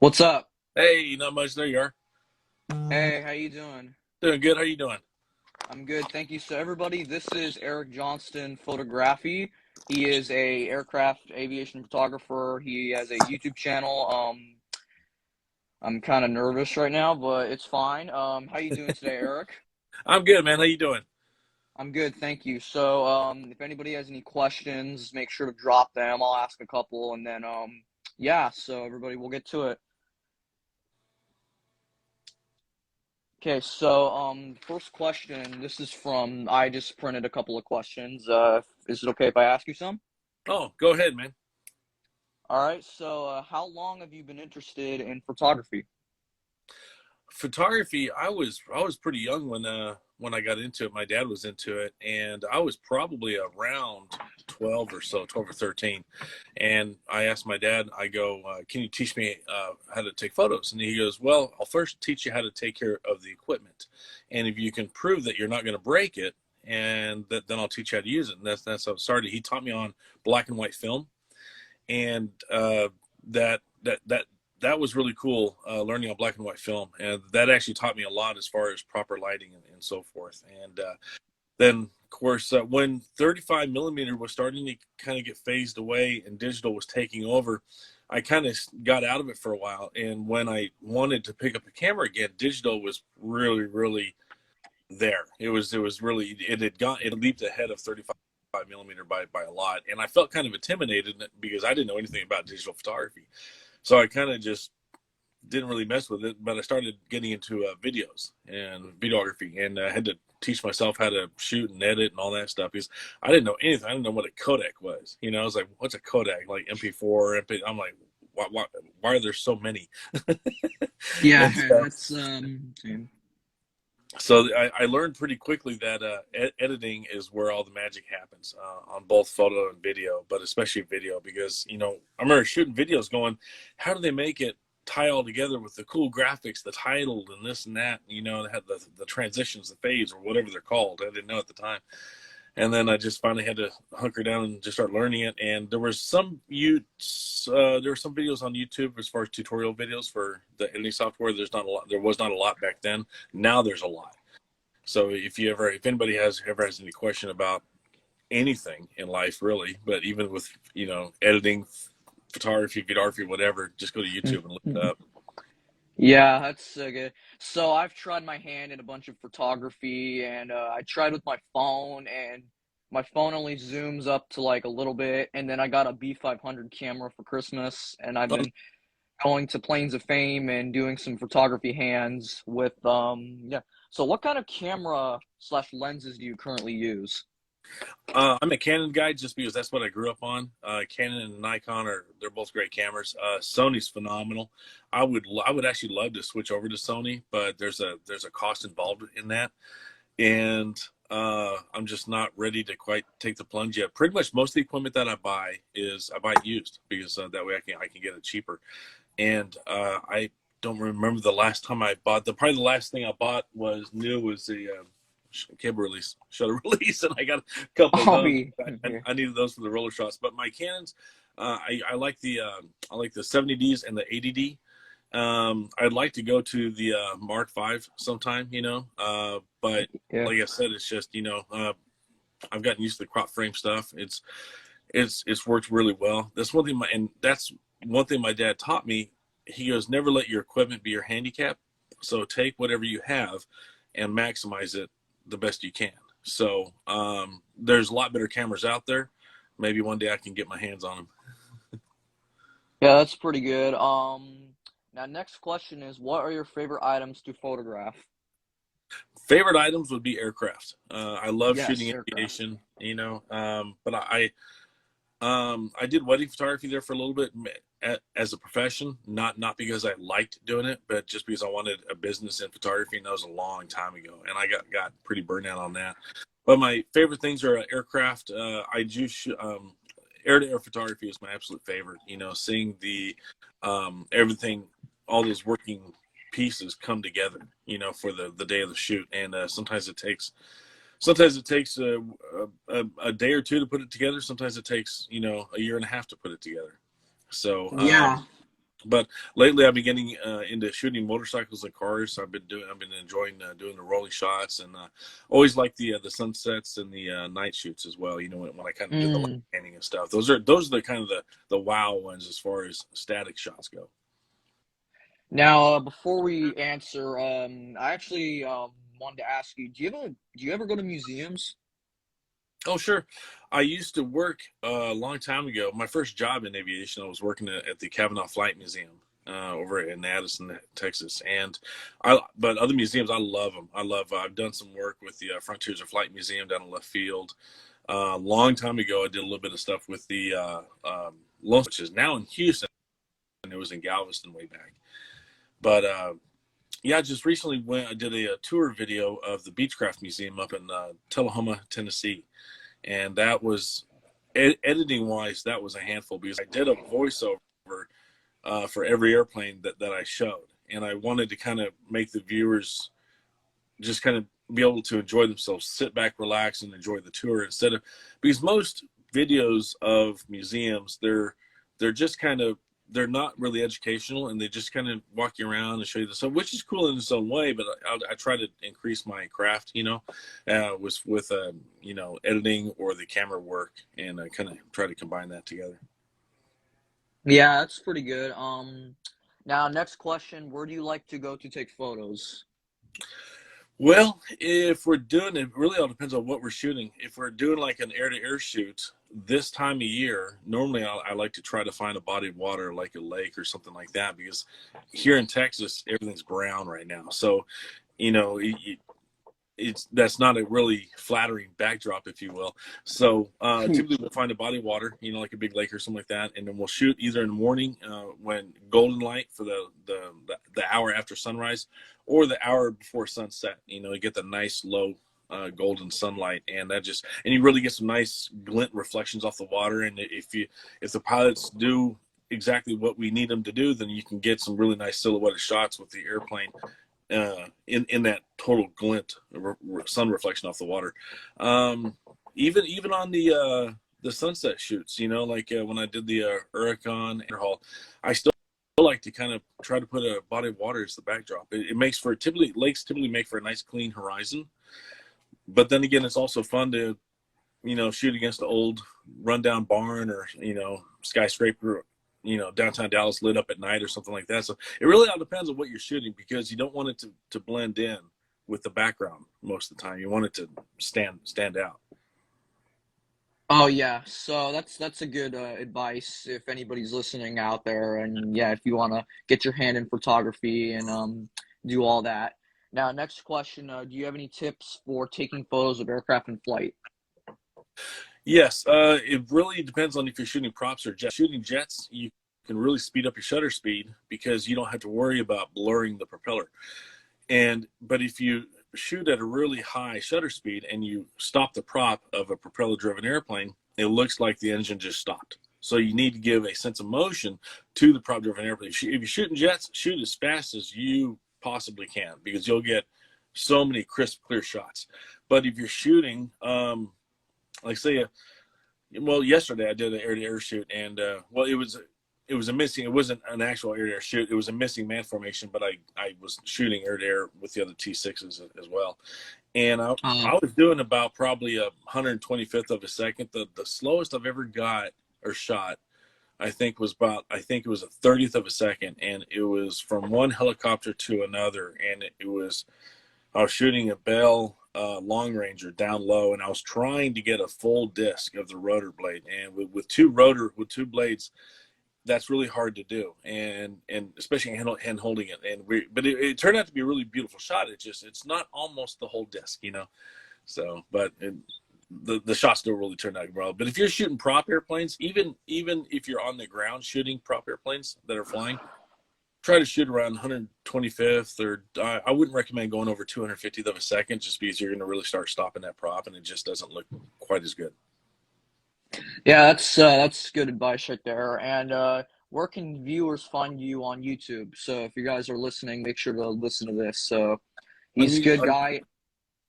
What's up? Hey, not much. There you are. Hey, how you doing? Doing good. How you doing? I'm good, thank you. So everybody, this is Erik Johnston Photography. He is a aircraft aviation photographer. He has a YouTube channel. I'm kind of nervous right now, but it's fine. How you doing today, Erik? I'm good, man. How you doing? I'm good, thank you. So, if anybody has any questions, make sure to drop them. I'll ask a couple, and then, yeah. So everybody, we'll get to it. Okay, so first question. This is from. I just printed a couple of questions. Is it okay if I ask you some? Oh, go ahead, man. All right. So, how long have you been interested in photography? Photography. I was pretty young when I got into it. My dad was into it, and I was probably around 12 or so, 12 or 13. And I asked my dad. I go, "Can you teach me how to take photos?" And he goes, "Well, I'll first teach you how to take care of the equipment, and if you can prove that you're not going to break it, and then I'll teach you how to use it." And that's how it started. He taught me on black and white film, and that that that that was really cool, learning on black and white film, and that actually taught me a lot as far as proper lighting and so forth. And then of course, when 35 millimeter was starting to kind of get phased away and digital was taking over, I kind of got out of it for a while. And when I wanted to pick up a camera again, digital was really there. It was really, it leaped ahead of 35 millimeter by a lot, and I felt kind of intimidated because I didn't know anything about digital photography. So I kind of just didn't really mess with it. But I started getting into videos and videography, and I had to teach myself how to shoot and edit and all that stuff because I didn't know anything. I didn't know what a Kodak was. I was like, "What's a Kodak?" Like MP4, MP. I'm like, why are there so many?" Yeah, And stuff. that's same. So I learned pretty quickly that editing is where all the magic happens, on both photo and video, but especially video, because I remember shooting videos going, how do they make it tie all together with the cool graphics, the title, and this and that? They had the transitions, the fades, or whatever they're called. I didn't know at the time. And then I just finally had to hunker down and just start learning it. And there were some videos on YouTube as far as tutorial videos for the editing software. There's not a lot. There was not a lot back then. Now there's a lot. So if anybody ever has any question about anything in life, really, but even with editing, photography, videography, whatever, just go to YouTube and look it up. Yeah, that's so good. So I've tried my hand in a bunch of photography, and I tried with my phone, and my phone only zooms up to like a little bit, and then I got a B500 camera for Christmas, and I've Um, been going to Planes of Fame and doing some photography hands with yeah. So what kind of camera slash lenses do you currently use? I'm a Canon guy just because that's what I grew up on. Canon and Nikon they're both great cameras. Sony's phenomenal. I would actually love to switch over to Sony, but there's a cost involved in that, and I'm just not ready to quite take the plunge yet. Pretty much most of the equipment that I buy used because that way I can get it cheaper. And I don't remember the last time I bought. Probably the last thing I bought was new was the cable release, shutter release, and I got a couple of I'll those. be I needed those for the roller shots. But my Canons, I like the 70Ds and the 80D. I'd like to go to the Mark V sometime, but yeah. like I said, it's just I've gotten used to the crop frame stuff. It's worked really well. That's one thing my dad taught me. He goes, never let your equipment be your handicap. So take whatever you have and maximize it the best you can. So there's a lot better cameras out there. Maybe one day I can get my hands on them. Yeah, that's pretty good. Now next question is, what are your favorite items to photograph? Favorite items would be aircraft. I love Yes, shooting aircraft. aviation, but I did wedding photography there for a little bit as a profession, not because I liked doing it, but just because I wanted a business in photography, and that was a long time ago, and I got pretty burnt out on that. But my favorite things are aircraft. I do air-to-air photography is my absolute favorite. Seeing the everything, all those working pieces come together, for the day of the shoot, and sometimes it takes a day or two to put it together. Sometimes it takes a year and a half to put it together. So Yeah. But lately, I've been getting into shooting motorcycles and cars. I've been enjoying doing the rolling shots, and always like the sunsets and the night shoots as well. You know, when I kind of do the light Mm. painting and stuff. Those are the kind of the wow ones as far as static shots go. Now, before we answer, I actually wanted to ask you, do you ever go to museums? Oh, sure. I used to work a long time ago. My first job in aviation, I was working at the Kavanaugh Flight Museum over in Addison, Texas. But other museums, I love them. I've done some work with the Frontiers of Flight Museum down in left field. A long time ago, I did a little bit of stuff with the Lone, which is now in Houston, and it was in Galveston way back. But yeah, just recently I did a tour video of the Beechcraft Museum up in Tullahoma, Tennessee, and that was editing wise, that was a handful because I did a voiceover for every airplane that I showed, and I wanted to kind of make the viewers just kind of be able to enjoy themselves, sit back, relax, and enjoy the tour instead of, because most videos of museums, they're just kind of, they're not really educational, and they just kind of walk you around and show you the stuff, which is cool in its own way. But I try to increase my craft, with editing or the camera work, and I kind of try to combine that together. Yeah, that's pretty good. Now next question, where do you like to go to take photos? Well, if we're doing it, really all depends on what we're shooting. If we're doing like an air-to-air shoot this time of year, normally I like to try to find a body of water like a lake or something like that, because here in Texas, everything's brown right now. So, you know, that's not a really flattering backdrop, if you will. So typically we'll find a body of water, like a big lake or something like that, and then we'll shoot either in the morning when golden light for the hour after sunrise, or the hour before sunset. You get the nice low golden sunlight, and you really get some nice glint reflections off the water. And if the pilots do exactly what we need them to do, then you can get some really nice silhouetted shots with the airplane in that total glint, sun reflection off the water. Even on the sunset shoots, like when I did the Huracan Hall, I still like to kind of try to put a body of water as the backdrop. It makes for lakes typically make for a nice clean horizon, but then again, it's also fun to shoot against the old rundown barn or skyscraper, downtown Dallas lit up at night or something like that. So it really all depends on what you're shooting, because you don't want it to blend in with the background most of the time. You want it to stand out. Oh yeah, so that's a good advice if anybody's listening out there, and yeah, if you want to get your hand in photography and do all that. Now, next question, do you have any tips for taking photos of aircraft in flight? Yes, it really depends on if you're shooting props or jets. Shooting jets, you can really speed up your shutter speed because you don't have to worry about blurring the propeller. But if you shoot at a really high shutter speed and you stop the prop of a propeller-driven airplane, it looks like the engine just stopped. So you need to give a sense of motion to the prop-driven airplane. If you're shooting jets, shoot as fast as you possibly can, because you'll get so many crisp, clear shots. But if you're shooting, like say, yesterday I did an air-to-air shoot, and it was a missing. It wasn't an actual air-to-air shoot. It was a missing man formation, but I was shooting air-to-air with the other T6s as well, and Uh, I was doing about probably a 125th of a second. The slowest I've ever got or shot, I think it was a 30th of a second, and it was from one helicopter to another, and I was shooting a Bell Long Ranger down low, and I was trying to get a full disc of the rotor blade, and with two blades, that's really hard to do, and especially hand holding it. But it turned out to be a really beautiful shot. It's not almost the whole disc. So, but the shot still really turned out well. But if you're shooting prop airplanes, even if you're on the ground shooting prop airplanes that are flying, try to shoot around 125th, or I wouldn't recommend going over 250th of a second, just because you're going to really start stopping that prop, and it just doesn't look quite as good. yeah, that's good advice right there. And where can viewers find you on YouTube? So if you guys are listening, make sure to listen to this. So On he's a you, good guy.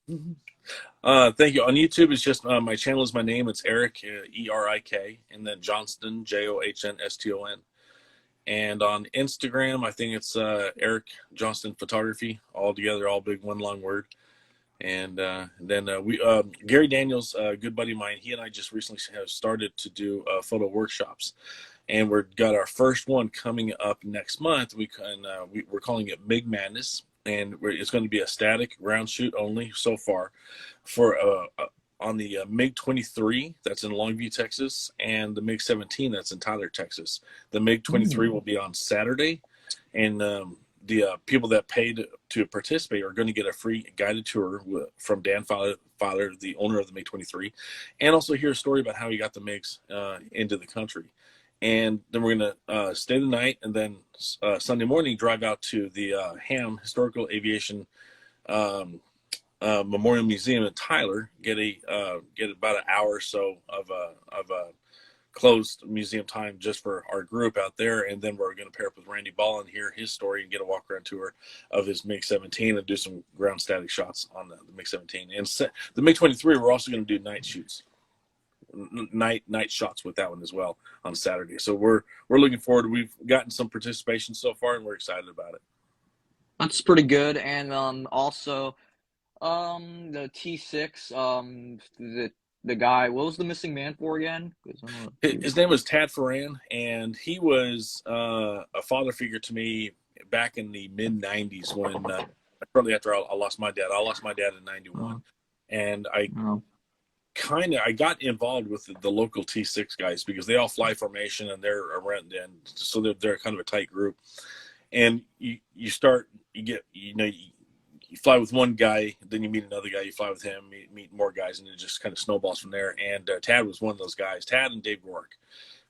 thank you. On YouTube, it's just my channel is my name. It's Erik, Erik, and then Johnston, Johnston. And on Instagram, I think it's Erik Johnston Photography, all together, all big, one long word. And then we Gary Daniels, a good buddy of mine, he and I just recently have started to do photo workshops, and we've got our first one coming up next month. We're calling it MIG Madness, and it's going to be a static ground shoot only so far for on the MiG 23 that's in Longview, Texas, and the MiG 17 that's in Tyler, Texas. The MiG 23 will be on Saturday, and the people that paid to participate are going to get a free guided tour from Dan Fowler, the owner of the MiG 23, and also hear a story about how he got the MiGs into the country. And then we're going to stay the night, and then Sunday morning drive out to the Ham Historical Aviation Memorial Museum in Tyler, get about an hour or so of a closed museum time just for our group out there, and then we're going to pair up with Randy Ball and hear his story and get a walk around tour of his MiG 17 and do some ground static shots on the MiG 17. And the MiG 23, we're also going to do night shoots, night shots with that one as well on Saturday. So we're looking forward. We've gotten some participation so far, and we're excited about it. That's pretty good. And also the T6, the guy, what was the missing man for again? His name was Tad Ferran, and he was a father figure to me back in the mid 90s when shortly after I lost my dad. I lost my dad in 91, and I got involved with the local T6 guys because they all fly formation and they're around, and so they're kind of a tight group. And you fly with one guy, then you meet another guy, you fly with him, meet more guys, and it just kind of snowballs from there. And Tad was one of those guys. Tad and Dave Rourke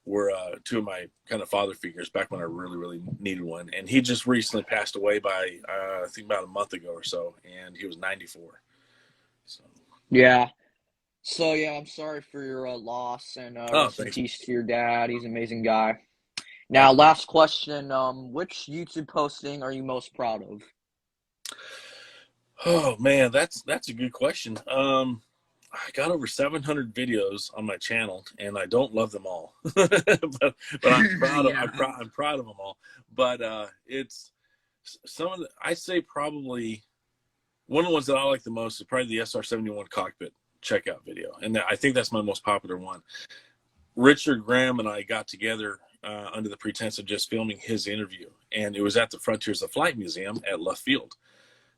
were two of my kind of father figures back when I really, really needed one. And he just recently passed away by, I think about a month ago or so, and he was 94. So. Yeah. So, yeah, I'm sorry for your loss, and rest in peace to your dad. He's an amazing guy. Now, last question. Which YouTube posting are you most proud of? Oh man, that's a good question. I got over 700 videos on my channel, and I don't love them all, but I'm proud of I'm proud of them all. But it's some of the, I say probably one of the ones that I like the most is probably the SR-71 cockpit checkout video, and I think that's my most popular one. Richard Graham and I got together under the pretense of just filming his interview, and it was at the Frontiers of Flight Museum at Left Field.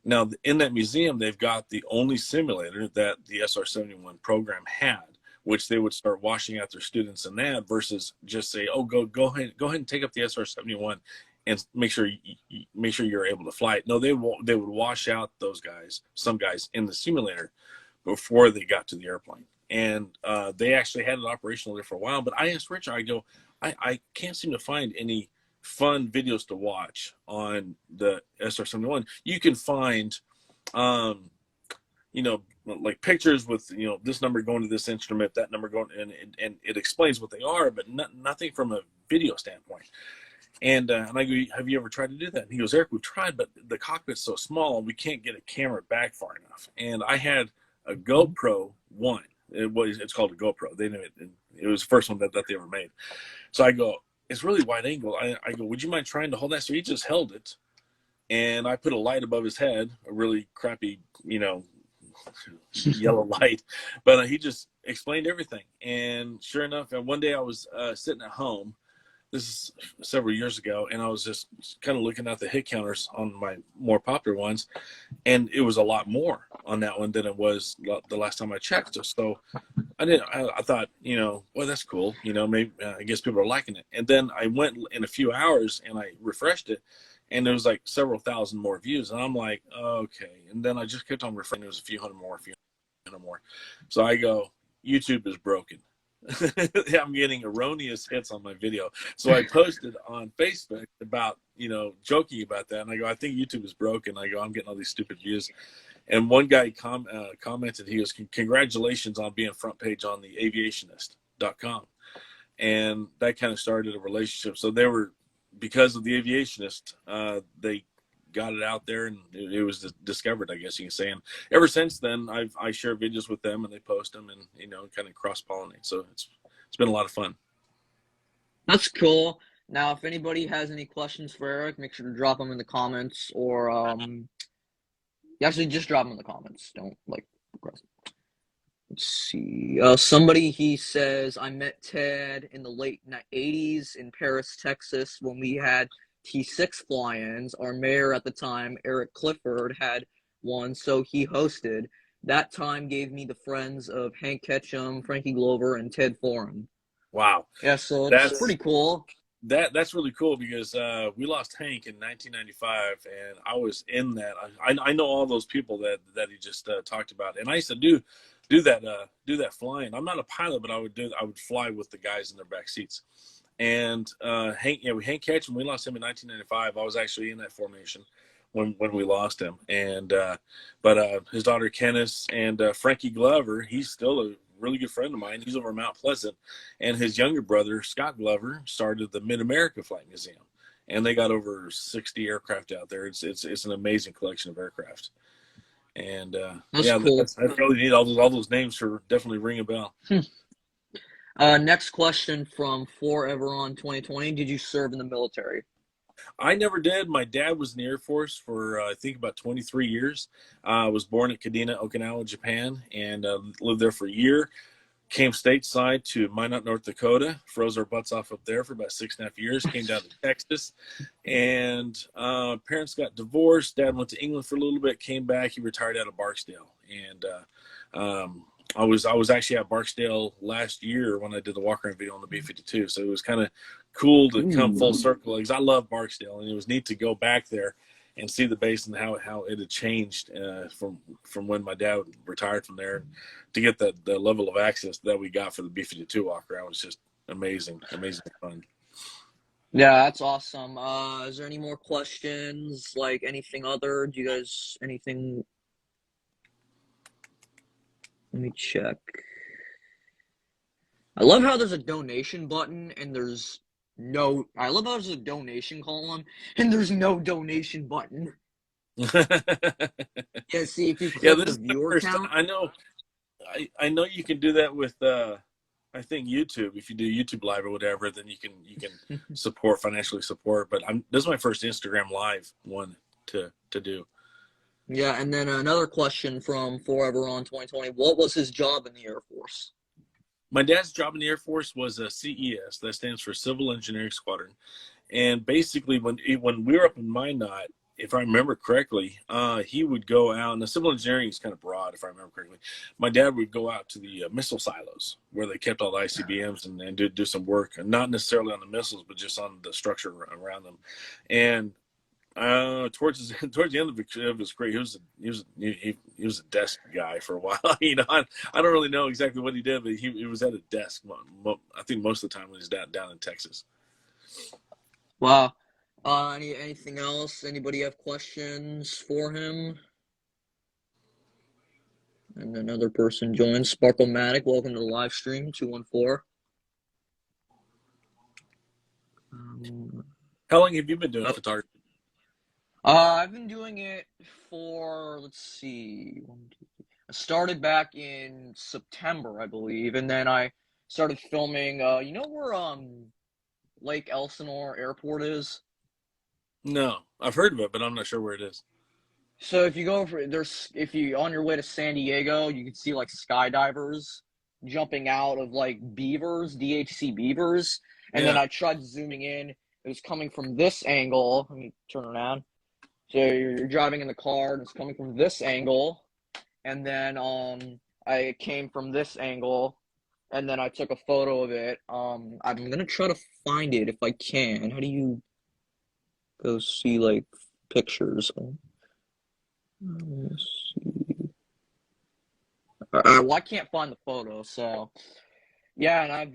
Now, in that museum, they've got the only simulator that the SR-71 program had, which they would start washing out their students in that versus just say, oh, go ahead and take up the SR-71 and make sure you're able to fly it. No, they would wash out some guys in the simulator before they got to the airplane. And they actually had it operational there for a while. But I asked Richard, I go, I can't seem to find any fun videos to watch on the SR-71. You can find, like pictures with, this number going to this instrument, that number going, and it explains what they are, but nothing from a video standpoint. And I go, have you ever tried to do that? And he goes, Eric, we've tried, but the cockpit's so small, we can't get a camera back far enough. And I had a GoPro 1. It's called a GoPro. It was the first one that they ever made. So I go, it's really wide angle. I go, would you mind trying to hold that? So he just held it, and I put a light above his head, a really crappy, yellow light, but he just explained everything. And sure enough, and one day I was sitting at home, this is several years ago, and I was just kind of looking at the hit counters on my more popular ones, and it was a lot more on that one than it was the last time I checked. So I thought, well, that's cool. Maybe I guess people are liking it. And then I went in a few hours and I refreshed it, and there was like several thousand more views. And I'm like, okay. And then I just kept on refreshing. There was a few hundred more. So I go, YouTube is broken. I'm getting erroneous hits on my video. So I posted on Facebook about, joking about that. And I go, I think YouTube is broken. I go, I'm getting all these stupid views. And one guy commented, he goes, congratulations on being front page on the aviationist.com. And that kind of started a relationship. So because of the Aviationist, they got it out there, and it was discovered, I guess you can say. And ever since then, I share videos with them, and they post them, and kind of cross pollinate. So it's been a lot of fun. That's cool. Now, if anybody has any questions for Erik, make sure to drop them in the comments, or actually just drop them in the comments. Don't like request. Let's see. Somebody he says I met Ted in the late '80s in Paris, Texas, when we had T6 fly-ins. Our mayor at the time, Eric Clifford, had one, so he hosted. That time gave me the friends of Hank Ketchum, Frankie Glover, and Ted Foran. Wow, Yeah, so it's that's pretty cool. that's really cool because we lost Hank in 1995, and I was in that. I know all those people that he just talked about, and I used to do that flying. I'm not a pilot, but I would fly with the guys in their back seats. And Hank Ketchum, we lost him in 1995. I was actually in that formation when we lost him, and but his daughter Kenneth and Frankie Glover, he's still a really good friend of mine. He's over Mount Pleasant, and his younger brother Scott Glover started the Mid America Flight Museum, and they got over 60 aircraft out there. It's an amazing collection of aircraft, and That's yeah, cool. that's really neat. All those names for definitely ring a bell. Next question from Forever on 2020. Did you serve in the military? I never did. My dad was in the Air Force for I think about 23 years. I was born at Kadena, Okinawa, Japan, and lived there for a year. Came stateside to Minot, North Dakota. Froze our butts off up there for about 6.5 years. Came down to Texas, and parents got divorced. Dad went to England for a little bit. Came back. He retired out of Barksdale, and I was actually at Barksdale last year when I did the walk around video on the B-52. So it was kind of cool to come full Ooh. circle because I love Barksdale, and it was neat to go back there and see the base and how it had changed from when my dad retired from there, to get the level of access that we got for the B-52 walk around was just amazing fun. Yeah, that's awesome. Is there any more questions? Like anything other? Do you guys anything? Let me check. I love how there's a donation button and there's no. I love how there's a donation column and there's no donation button. Yeah, see if you Yeah, click this the is the viewer first time. count. I know you can do that with I think YouTube. If you do YouTube Live or whatever, then you can financially support. But this is my first Instagram Live one to do. Yeah, and then another question from Forever on 2020. What was his job in the Air Force? My dad's job in the Air Force was a CES. That stands for Civil Engineering Squadron. And basically, when we were up in Minot, if I remember correctly, he would go out, and the civil engineering is kind of broad, if I remember correctly. My dad would go out to the missile silos where they kept all the ICBMs and do some work, and not necessarily on the missiles, but just on the structure around them. And towards the end of his career, he was a desk guy for a while. I don't really know exactly what he did, but he was at a desk. I think most of the time when he's down in Texas. Wow. Anything else? Anybody have questions for him? And another person joins. Sparklematic, welcome to the live stream, 214. How long have you been doing photography? I've been doing it for, let's see, I started back in September, I believe, and then I started filming, you know where Lake Elsinore Airport is? No, I've heard of it, but I'm not sure where it is. So if you go for if you on your way to San Diego, you can see like skydivers jumping out of like beavers, DHC beavers, and then Yeah. I tried zooming in. It was coming from this angle. Let me turn around. So you're driving in the car, and it's coming from this angle, and then I came from this angle, and then I took a photo of it. I'm gonna try to find it if I can. How do you go see like pictures? Let me see. Well, I can't find the photo, so yeah. And I've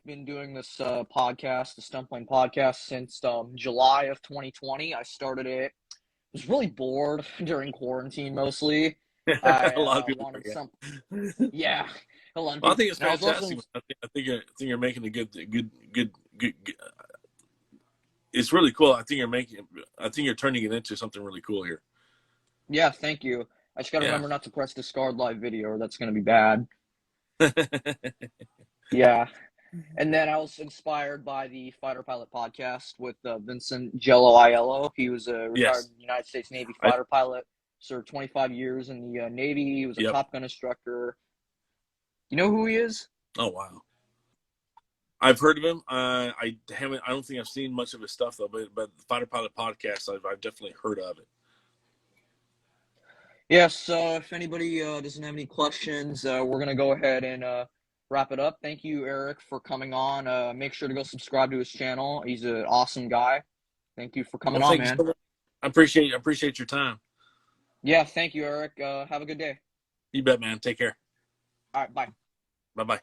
been doing this podcast, the Stunt Plane podcast, since July of 2020. I started it. I was really bored during quarantine, mostly. I A lot of people wanted forget. some, yeah, a lot of Well, I people. think it's And I was also, fantastic. I think you're making a good. It's really cool. I think you're turning it into something really cool here. yeah, thank you. I just gotta Yeah. remember not to press discard live video, or that's gonna be bad. Yeah. And then I was inspired by the Fighter Pilot podcast with Vincent Jello Aiello. He was a retired Yes. United States Navy I, fighter pilot, served 25 years in the Navy. He was a yep. Top Gun instructor. You know who he is? Oh, wow. I've heard of him. I haven't. I don't think I've seen much of his stuff though. But the Fighter Pilot podcast, I've definitely heard of it. Yes. So if anybody doesn't have any questions, we're gonna go ahead and wrap it up. Thank you, Erik, for coming on. Make sure to go subscribe to his channel. He's an awesome guy. Thank you for coming Well, on, thank you man. so much. I appreciate your time. Yeah. Thank you, Erik. Have a good day. You bet, man. Take care. All right. Bye. Bye bye.